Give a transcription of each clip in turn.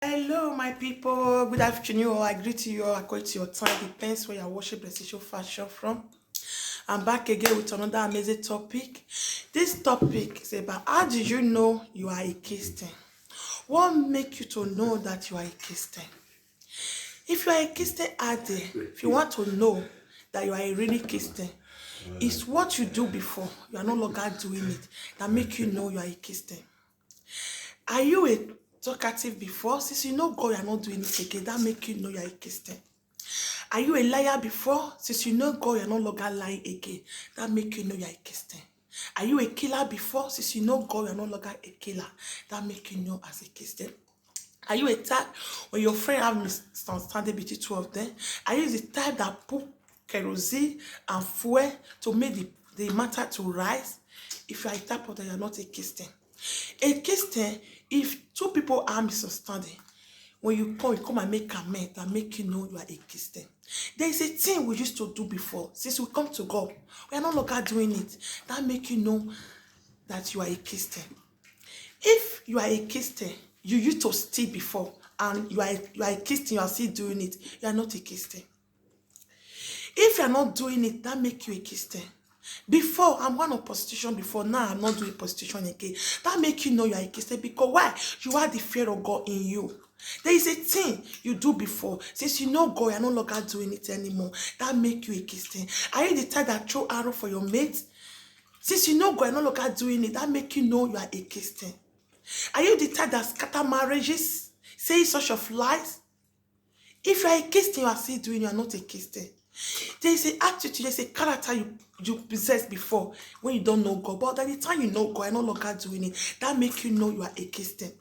Hello, my people. Good afternoon, or I greet you all according to your time. Depends where your worship precision fashion from. I'm back again with another amazing topic. This topic is about how do you know you are a Christian? What make you to know that you are a Christian? If you are a Christian out there, if you want to know that you are a really Christian, it's what you do before. You are no longer doing it that make you know you are a Christian. Are you a talkative before? Since you know God, you are not doing it again. That make you know you are a Christian. Are you a liar before? Since you know God, you are no longer lying again. That make you know you are a Christian. Are you a killer before? Since you know God, you are no longer a killer. That make you know as a Christian. Are you a type when your friend have misunderstanding between two of them? Are you the type that put kerosene and fuel to make the matter to rise? If you are a type of that, you are not a Christian. A Christian, if two people are misunderstanding, when you come and make amends and make you know you are a Christian. There is a thing we used to do before. Since we come to God, we are no longer doing it. That make you know that you are a Christian. If you are a Christian, you used to steal before, and you are a Christian, you are still doing it, you are not a Christian. If you are not doing it, that make you a Christian. Before, I'm one of prostitution before, now I'm not doing prostitution again. That make you know you are a Christian, because why? You have the fear of God in you. There is a thing you do before. Since you know God, you're no longer doing it anymore. That make you a Christian. Are you the type that throw arrow for your mates? Since you know God, you're no longer doing it. That make you know you are a Christian. Are you the type that scatter marriages, say such of lies? If you are a Christian, you are still doing, you are not a Christian. There is an attitude, there is a character you possessed before when you don't know God. But at the time you know God, you're no longer doing it. That makes you know you are a Christian.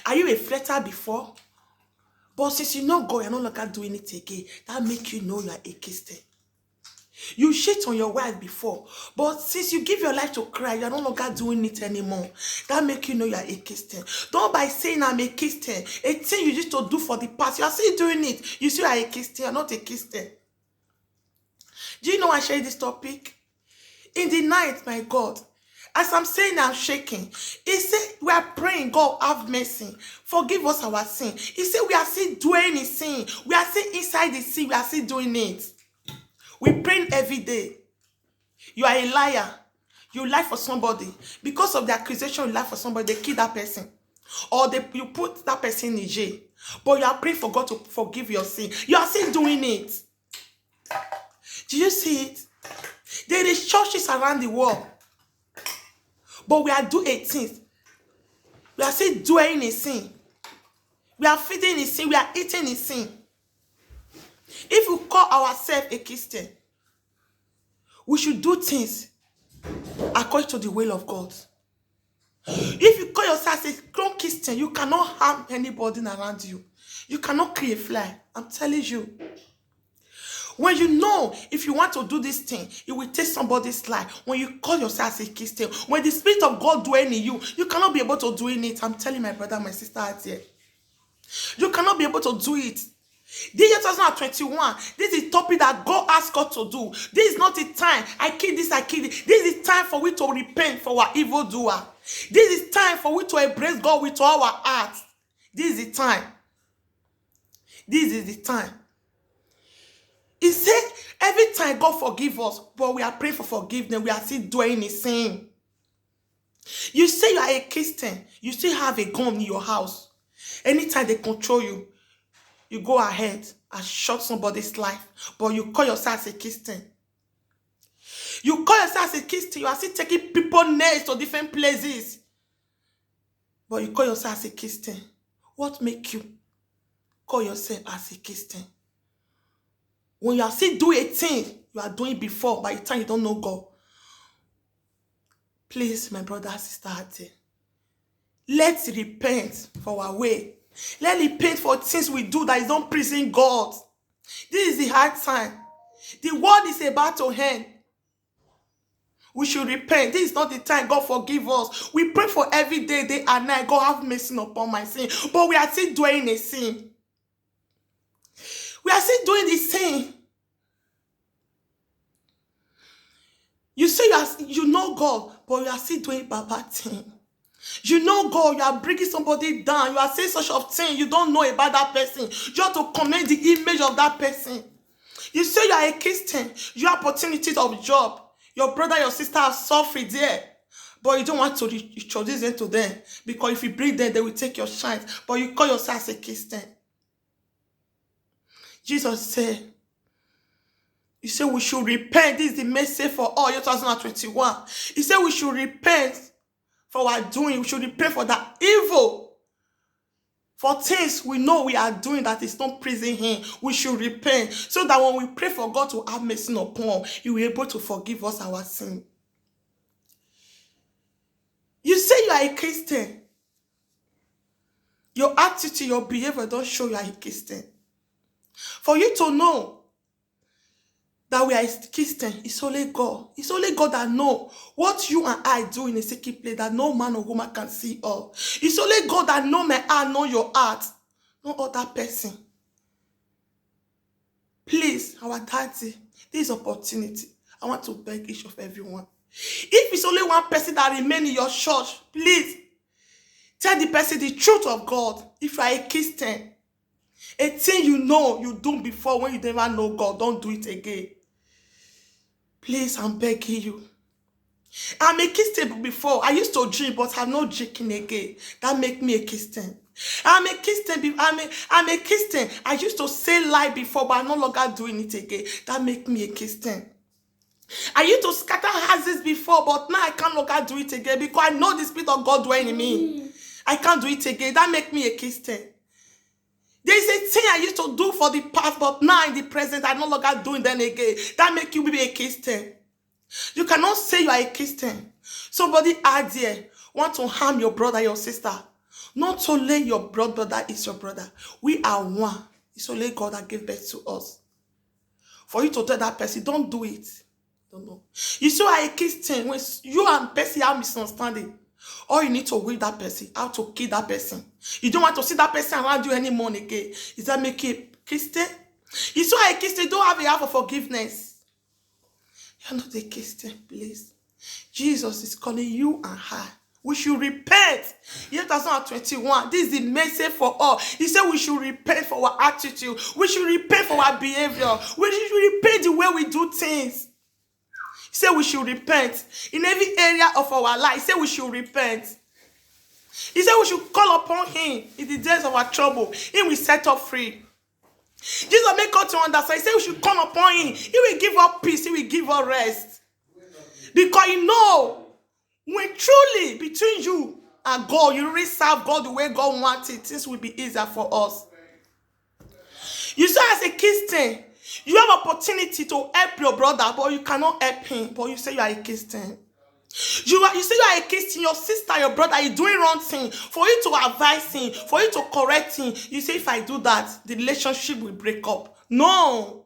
Are you a flirter before? But since you know God, you're no longer doing it again. That makes you know you are a Christian. You cheat on your wife before, but since you give your life to Christ, you're no longer doing it anymore. That make you know you are a Christian. Don't by saying I'm a Christian, a thing you used to do for the past, you are still doing it. You still are a Christian, you're not a Christian. Do you know I share this topic? In the night, my God, as I'm saying, I'm shaking. He said, we are praying, God, have mercy. Forgive us our sin. He said, we are still doing his sin. We are still inside the sin. We are still doing it. We pray every day. You are a liar. You lie for somebody. Because of the accusation you lie for somebody, they kill that person. Or you put that person in jail. But you are praying for God to forgive your sin. You are still doing it. Do you see it? There is churches around the world. But we are doing things. We are still doing a sin. We are feeding in sin. We are eating in sin. If we call ourselves a Christian, we should do things according to the will of God. If you call yourself a strong Christian, you cannot harm anybody around you. You cannot kill a fly. I'm telling you. When you know, if you want to do this thing, it will take somebody's life. When you call yourself a Christian, when the Spirit of God dwells in you, you cannot be able to do it. I'm telling my brother, my sister out here. You cannot be able to do it. This year 2021, this is the topic that God asked God to do. This is not the time. I kill this, I kill this. This is the time for we to repent for our evildoer. This is time for we to embrace God with all our hearts. This is the time. This is the time. He said, every time God forgive us, but we are praying for forgiveness, we are still doing the same. You say you are a Christian, you still have a gun in your house. Anytime they control you, you go ahead and shut somebody's life, but you call yourself as a Christian. You call yourself as a Christian, you are still taking people's names to different places. But you call yourself as a Christian. What make you call yourself as a Christian? When you are still doing a thing you are doing before, by the time you don't know God. Please, my brother, sister, let's repent for our way. Let's repent for things we do that is not pleasing God. This is the hard time. The world is about to end. We should repent. This is not the time. God forgive us. We pray for every day, day and night. God have mercy upon my sin. But we are still doing a sin. We are still doing the sin. You say you know God, but you are still doing bad thing. You know God, you are bringing somebody down. You are saying such a thing. You don't know about that person. You have to commend the image of that person. You say you are a Christian. You have opportunities of job. Your brother, your sister have suffered there. But you don't want to introduce them to them. Because if you bring them, they will take your shine. But you call yourself as a Christian. Jesus said, he said we should repent. This is the message for all year 2021. He said we should repent for our doing. We should repent for that evil. For things we know we are doing that is not pleasing him. We should repent. So that when we pray for God to have mercy upon, he will be able to forgive us our sin. You say you are a Christian. Your attitude, your behavior don't show you are a Christian. For you to know that we are a Christian, it's only God. It's only God that knows what you and I do in a secret place that no man or woman can see all. It's only God that knows my heart, know your heart, no other person. Please, our daddy, this opportunity, I want to beg each of everyone. If it's only one person that remains in your church, please tell the person the truth of God. If you are a Christian, a thing you know you do before when you never know God, don't do it again. Please, I'm begging you. I'm a Christian before. I used to drink, but I'm not drinking again. That make me a Christian. I'm a Christian. I'm a Christian. I used to say lie before, but I'm no longer doing it again. That make me a Christian. I used to scatter houses before, but now I can't longer do it again because I know the Spirit of God dwelling in me. I can't do it again. That make me a Christian. There is a thing I used to do for the past, but now in the present, I'm no longer doing them again. That make you be a Christian. You cannot say you are a Christian. Somebody out there want to harm your brother, your sister. Not only your brother is your brother. We are one. It's only God that gave birth to us. For you to tell that person, don't do it. Don't know. You see, you are a Christian. When you and person have misunderstanding, all you need to win that person, how to kill that person. You don't want to see that person around you anymore again. Is that make you a Christian? You see, a Christian, you don't have a heart of forgiveness. You're not a Christian, please. Jesus is calling you and her. We should repent. Year 2021, this is the message for all. He said we should repent for our attitude. We should repent for our behavior. We should repent the way we do things. He said we should repent. In every area of our life, he said we should repent. He said we should call upon him in the days of our trouble. He will set us free. Jesus make us to understand. He said we should call upon him. He will give us peace. He will give us rest. Because you know, when truly between you and God, you really serve God the way God wants it, things will be easier for us. You say as a Christian, you have opportunity to help your brother, but you cannot help him. But you say you are a Christian. You say you are a Christian, your sister, your brother is doing wrong thing. For you to advise him, for you to correct him, you say if I do that, the relationship will break up. No.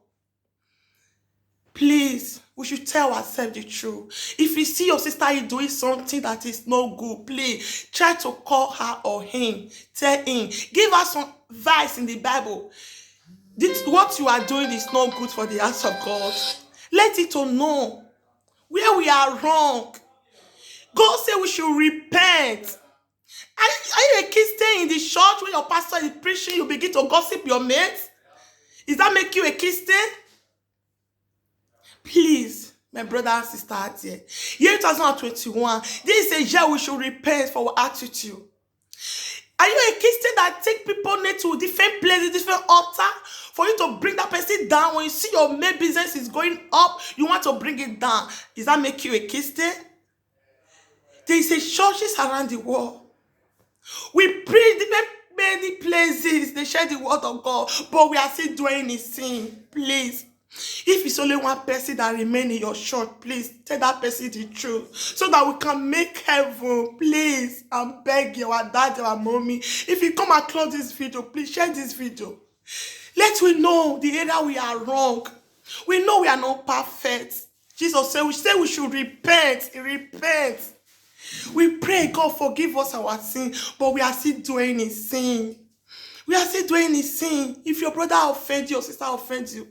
Please, we should tell ourselves the truth. If you see your sister is doing something that is no good, please try to call her or him. Tell him. Give us some advice in the Bible. What you are doing is not good for the house of God. Let it know where we are wrong. God said we should repent. Are you a Christian in the church when your pastor is preaching, you begin to gossip your mates? Does that make you a Christian? Please, my brother and sister out here. Year 2021, this is a year we should repent for our attitude. Are you a Christian that take people to different places, different altar, for you to bring that person down? When you see your main business is going up, you want to bring it down. Does that make you a Christian? There is churches around the world. We pray different many places. They share the word of God, but we are still doing the sin. Please. If it's only one person that remains in your church, please tell that person the truth so that we can make heaven. Please, I'm begging our dad, our mommy. If you come across this video, please share this video. Let we know the area we are wrong. We know we are not perfect. Jesus said we should repent. Repent. We pray God forgive us our sin, but we are still doing his sin. We are still doing his sin. If your brother offends you, your sister offends you,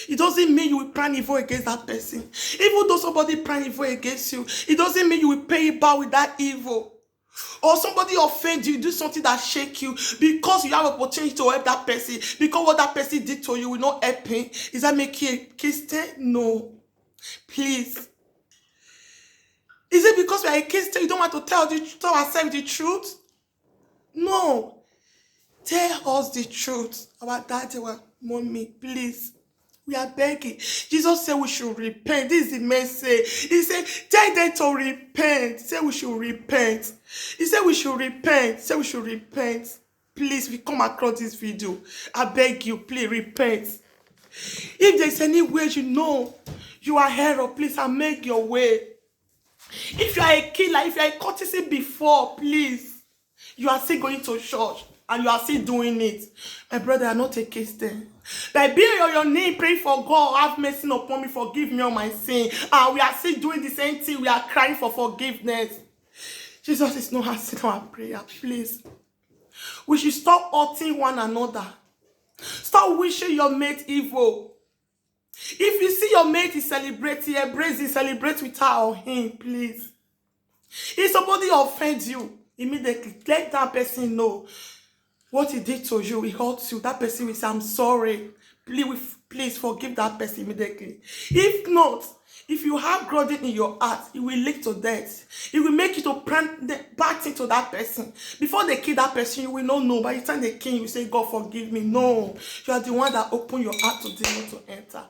it doesn't mean you will plan evil against that person. Even though somebody plan evil against you, it doesn't mean you will pay it back with that evil. Or somebody offend you, do something that shake you because you have opportunity to help that person, because what that person did to you will not help him. Is that make you a Christian? No. Please. Is it because we are a Christian you don't want to tell ourselves the truth? No. Tell us the truth. Our daddy, our mommy, please. We are begging. Jesus said we should repent. This is the message. He said, tell them to repent. He said we should repent. He said we should repent. He said we should repent. Please, if you come across this video, I beg you, please repent. If there's any way you know you are error, please, I'll make your way. If you are a killer, if you are a courtesy before, please, you are still going to church and you are still doing it. My brother, are not a Christian. By being on your knee, pray for God, have mercy upon me, forgive me all my sin. And we are still doing the same thing. We are crying for forgiveness. Jesus is not answering our prayer, please. We should stop hurting one another. Stop wishing your mate evil. If you see your mate is celebrating, embrace it, celebrate with her or him, please. If somebody offends you, immediately let that person know what he did to you, he hurt you. That person will say, I'm sorry. Please forgive that person immediately. If not, if you have grudge in your heart, it will lead to death. It will make you to plant the bad thing to that person. Before they kill that person, you will not know. By the time they kill you, you say, God forgive me. No, you are the one that opened your heart to demon to enter.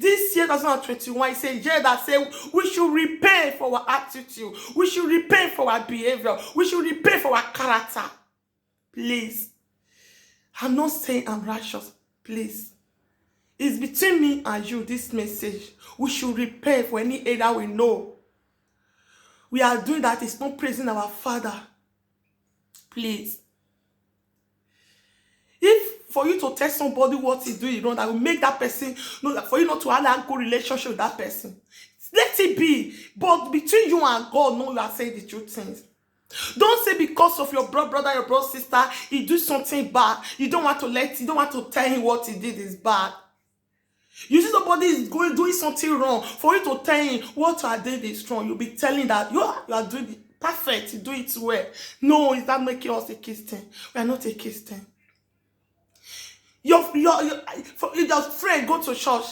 This year 2021, it's a year that says we should repent for our attitude. We should repent for our behavior. We should repent for our character. Please. I'm not saying I'm righteous. Please. It's between me and you, this message. We should repent for any area we know we are doing that is not praising our Father. Please. If for you to tell somebody what he's doing wrong, that will make that person know that for you not to have a good relationship with that person. Let it be. But between you and God, no, you are saying the truth things. Don't say because of your brother, your brother, sister, he do something bad. You don't want to tell him what he did is bad. You see somebody is doing something wrong. For you to tell him what you did is wrong, you'll be telling that you are doing it perfect, you do it well. No, is that making us a Christian? We are not a Christian. Your friend go to church.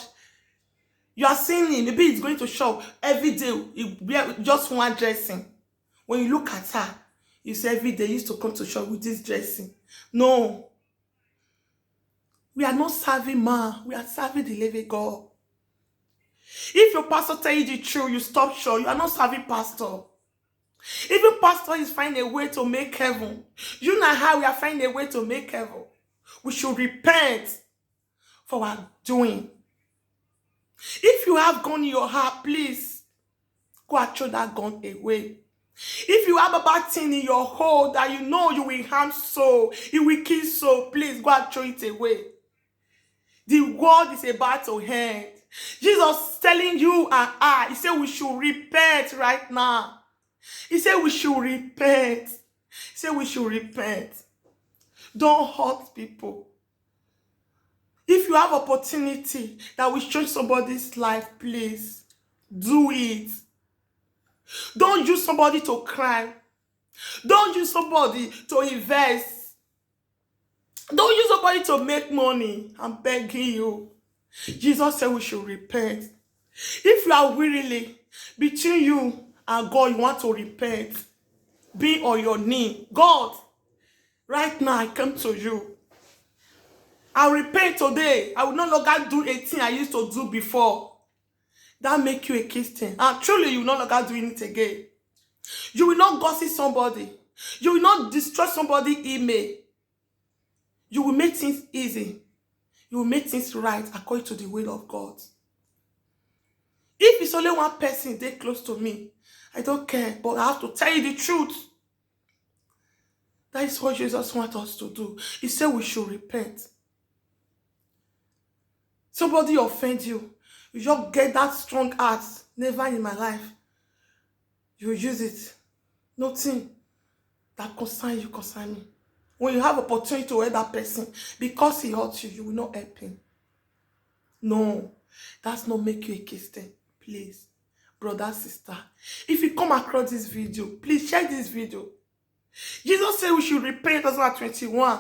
You are seeing him. Maybe he's going to church every day. He wear just one dressing. When you look at her, you say every day he used to come to church with this dressing. No. We are not serving man. We are serving the living God. If your pastor tell you the truth, you stop church. You are not serving pastor. Even pastor is finding a way to make heaven. You know how we are finding a way to make heaven. We should repent for our doing. If you have gun in your heart, please go and throw that gun away. If you have a bad thing in your heart that you know you will harm soul, you will kill soul, please go and throw it away. The world is about to end. Jesus is telling you and I, he said we should repent right now. He said we should repent. He said we should repent. Don't hurt people. If you have opportunity that will change somebody's life, please do it. Don't use somebody to cry. Don't use somebody to invest. Don't use somebody to make money. I'm begging you. Jesus said we should repent. If you are wearily between you and God, you want to repent, be on your knee. God, right now I come to you. I repent today. I will no longer do a thing I used to do before. That make you a Christian. And truly, you will no longer doing it again. You will not gossip somebody. You will not destroy somebody's email. You will make things easy. You will make things right according to the will of God. If it's only one person they close to me, I don't care, but I have to tell you the truth. That is what Jesus wants us to do. He said we should repent. Somebody offends you. You just get that strong heart. Never in my life. You use it. Nothing that concern you, concern me. When you have opportunity to help that person, because he hurt you, you will not help him. No, that's not make you a Christian. Please, brother, sister. If you come across this video, please share this video. Jesus said we should repent in 2021.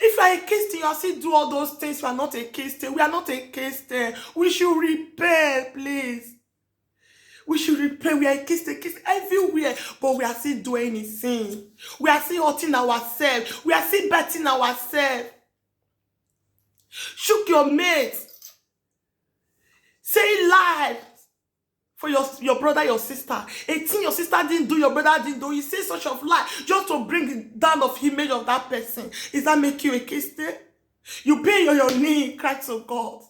If you are a Christian, you are still do all those things. You are not a Christian. We are not a Christian. We should repent, please. We should repent. We are a Christian everywhere, but we are still doing the sin. We are still hurting ourselves. We are still betting ourselves. Shook your mates. Say live for your brother, your sister. A thing your sister didn't do, your brother didn't do. You say such of lie just to bring down of image of that person. Does that make you a Christian? You pay on your knee, cry to God.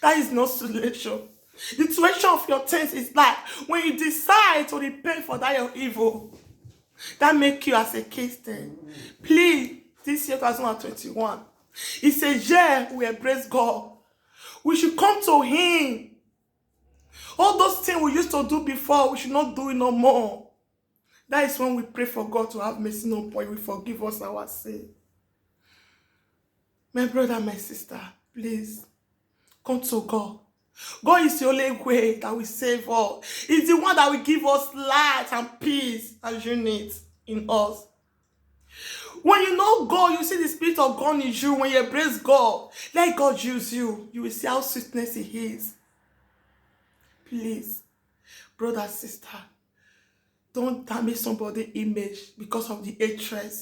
That is no solution. The situation of your things is like when you decide to repent for that your evil, that make you as a Christian. Please, this year 2021, it's a year we embrace God. We should come to Him. All those things we used to do before, we should not do it no more. That is when we pray for God to have mercy no point. We forgive us our sin. My brother, my sister, please come to God. God is the only way that will save us. He's the one that will give us light and peace and unity in us. When you know God, you see the Spirit of God in you. When you embrace God, let God use you. You will see how sweetness He is. Please, brother, sister, don't damage somebody's image because of the hatred.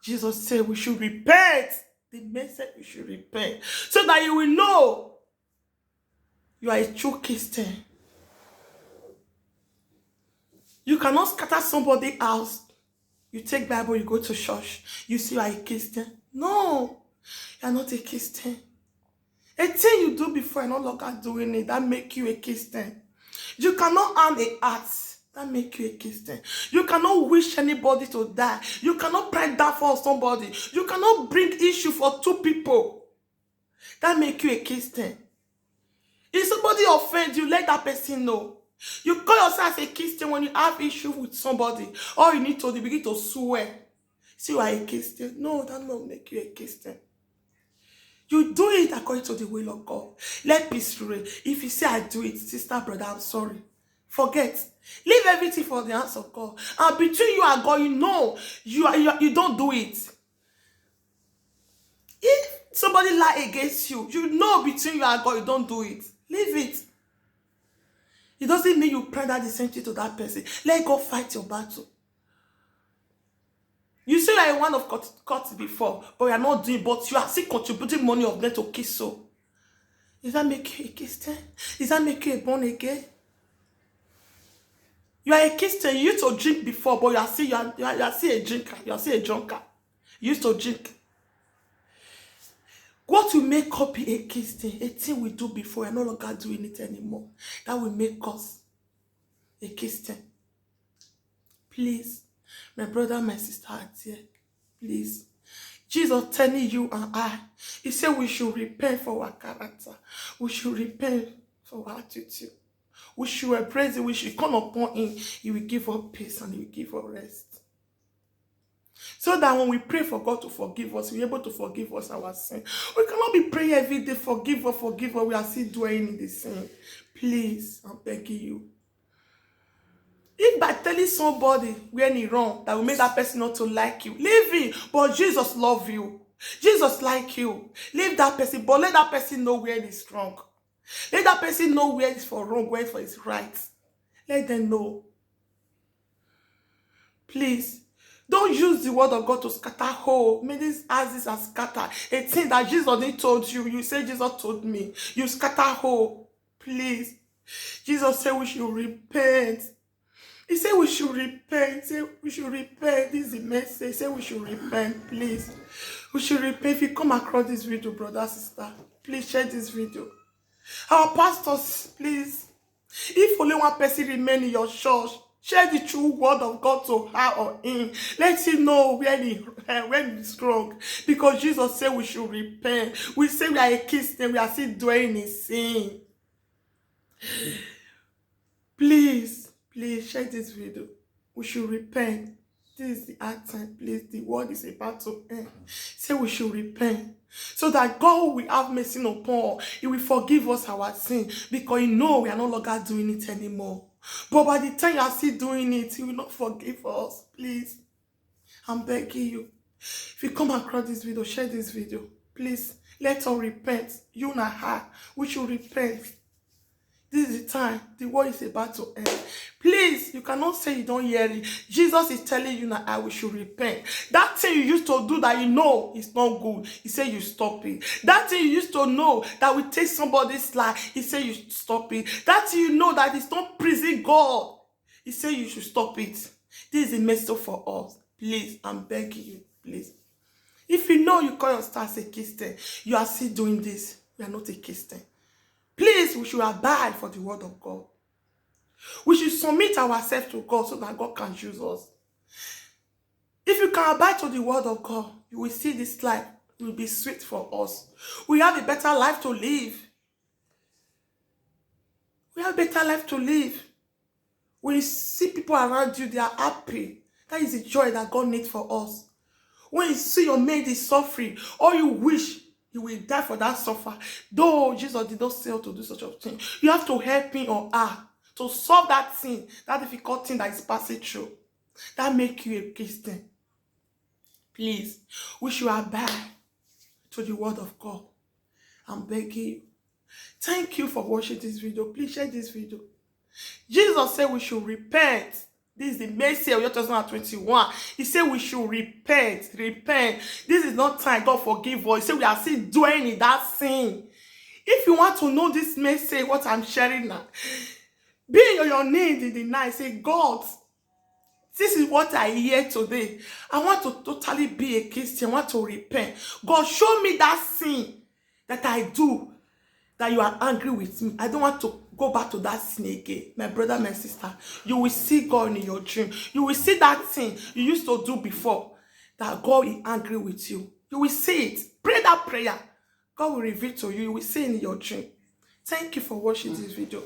Jesus said we should repent. The message we should repent. So that you will know you are a true Christian. You cannot scatter somebody's house. You take Bible, you go to church. You see you are a Christian. No, you are not a Christian. A thing you do before and no longer doing it, that make you a Christian. You cannot harm a heart. That make you a Christian. You cannot wish anybody to die. You cannot pray down for somebody. You cannot bring issue for two people. That make you a Christian. If somebody offends you, let that person know. You call yourself as a Christian when you have issue with somebody. All you need to do, begin to swear. See, you are a Christian. No, that will not make you a Christian. You do it according to the will of God. Let peace reign. If you say, I do it, sister, brother, I'm sorry. Forget. Leave everything for the hands of God. And between you and God, you know you don't do it. If somebody lie against you, you know between you and God, you don't do it. Leave it. It doesn't mean you pray that the same thing to that person. Let God fight your battle. You say you are one of court before, but you are not doing, but you are still contributing money of them to kiss so. Does that make you a Christian? Does that make you a born again? You are a Christian. You used to drink before, but you are still a drinker. You are still a drunkard. You used to drink. What will make up be a Christian? A thing we do before, we're no longer doing it anymore. That will make us a Christian. Please, my brother, my sister out here, please. Jesus telling you and I, He said we should repent for our character. We should repent for our attitude. We should embrace it. We should come upon Him. He will give us peace and He will give us rest. So that when we pray for God to forgive us, we're able to forgive us our sin. We cannot be praying every day, forgive us, we are still doing in the sin. Please, I'm begging you. If by telling somebody when he wrong, that will make that person not to like you, leave it. But Jesus loves you. Jesus like you. Leave that person, but let that person know where he's wrong. Let that person know where it's for wrong, where it's for his right. Let them know. Please. Don't use the word of God to scatter whole. May these houses are scattered. A thing that Jesus didn't told you. You say Jesus told me. You scatter whole. Please. Jesus said we should repent. He said we should repent. He said we should repent. This is the message. He said we should repent. Please. We should repent. If you come across this video, brother, sister, please share this video. Our pastors, please. If only one person remain in your church, share the true word of God to her or him. Let him know when he's wrong. Because Jesus said we should repent. We say we are a Christian, we are still doing in sin. Please, please share this video. We should repent. This is the hard time. Please, the world is about to end. Say we should repent. So that God will have mercy upon us. He will forgive us our sin. Because He knows we are no longer doing it anymore. But by the time you are still doing it, He will not forgive us. Please, I'm begging you. If you come across this video, share this video. Please, let us repent. You and I, we should repent. This is the time. The world is about to end. Please, you cannot say you don't hear it. Jesus is telling you that we should repent. That thing you used to do that you know is not good, He said you stop it. That thing you used to know that will take somebody's life, He said you stop it. That thing you know that is not pleasing God, He said you should stop it. This is a message for us. Please, I'm begging you, please. If you know you call yourself a Christian, you are still doing this, you are not a Christian. Please, we should abide for the word of God. We should submit ourselves to God so that God can use us. If you can abide to the word of God, you will see this life will be sweet for us. We have a better life to live. We have a better life to live. When you see people around you, they are happy. That is the joy that God needs for us. When you see your mate is suffering, or you wish he will die for that suffer, though Jesus did not say to do such a thing, you have to help him or her to solve that thing, that difficult thing that is passing through. That make you a Christian. Please, we should abide to the word of God. I'm begging you. Thank you for watching this video. Please share this video. Jesus said we should repent. This is the message of 2021. He said we should repent. Repent. This is not time. God forgive us. He said we are still doing in that sin. If you want to know this message, what I'm sharing now, be on your knees in the night. Say, God, this is what I hear today. I want to totally be a Christian. I want to repent. God, show me that sin that I do, that you are angry with me. I don't want to go back to that sin again. My brother, my sister, you will see God in your dream. You will see that thing you used to do before, that God is angry with you. You will see it. Pray that prayer. God will reveal to you. You will see it in your dream. Thank you for watching this video.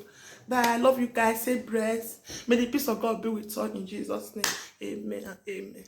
Bye. I love you guys. Say bless. May the peace of God be with us in Jesus' name. Amen and amen.